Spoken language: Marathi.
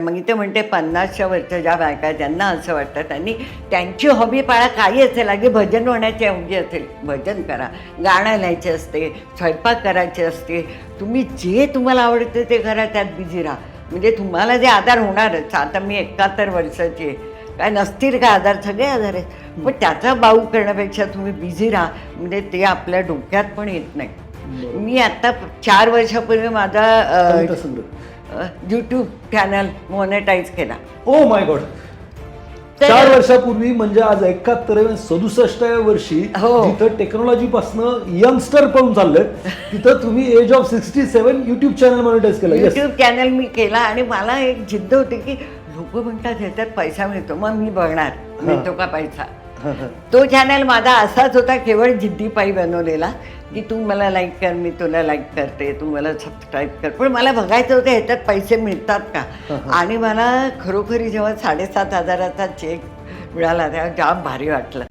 मग इथे म्हणते 50च्या वरच्या ज्या बायका आहेत, त्यांना असं वाटतं त्यांची हॉबी पाळा काही असेल, अगदी भजन होण्याची हॉबी असेल भजन करा, गाणं लिहायचे असते, स्वयंपाक करायचे असते, तुम्ही जे तुम्हाला आवडतं ते करा, त्यात बिझी राहा. म्हणजे तुम्हाला जे आधार होणारच. आता मी 71 वर्षाची आहे, काय नसतील का आधार, सगळे आधार आहेत, पण त्याचा बाऊ करण्यापेक्षा तुम्ही बिझी राहा. म्हणजे ते आपल्या डोक्यात पण येत नाही. मी आता 4 वर्षापूर्वी माझा यूट्यूब चॅनल मॉनेटाईज केला. Oh my God. 4 वर्षापूर्वी म्हणजे आज 71व्या 67व्या वर्षी जिथं टेक्नॉलॉजी पासून यंगस्टर पण चाललंय, तिथं तुम्ही age of 67 YouTube channel monetise केलं. युट्यूब चॅनल मी केला आणि मला एक जिद्द होती की लोक म्हणतात ह्याच्यात पैसा मिळतो, मग मी बघणार मिळतो का पैसा. तो चॅनल माझा असाच होता, केवळ जिद्दीपायी बनवलेला की तू मला लाईक कर, मी तुला लाईक करते, तू मला सबस्क्राईब कर. पण मला बघायचं होतं ह्याच्यात पैसे मिळतात का. आणि मला खरोखरी जेव्हा 7,500चा चेक मिळाला तेव्हा जाम भारी वाटलं.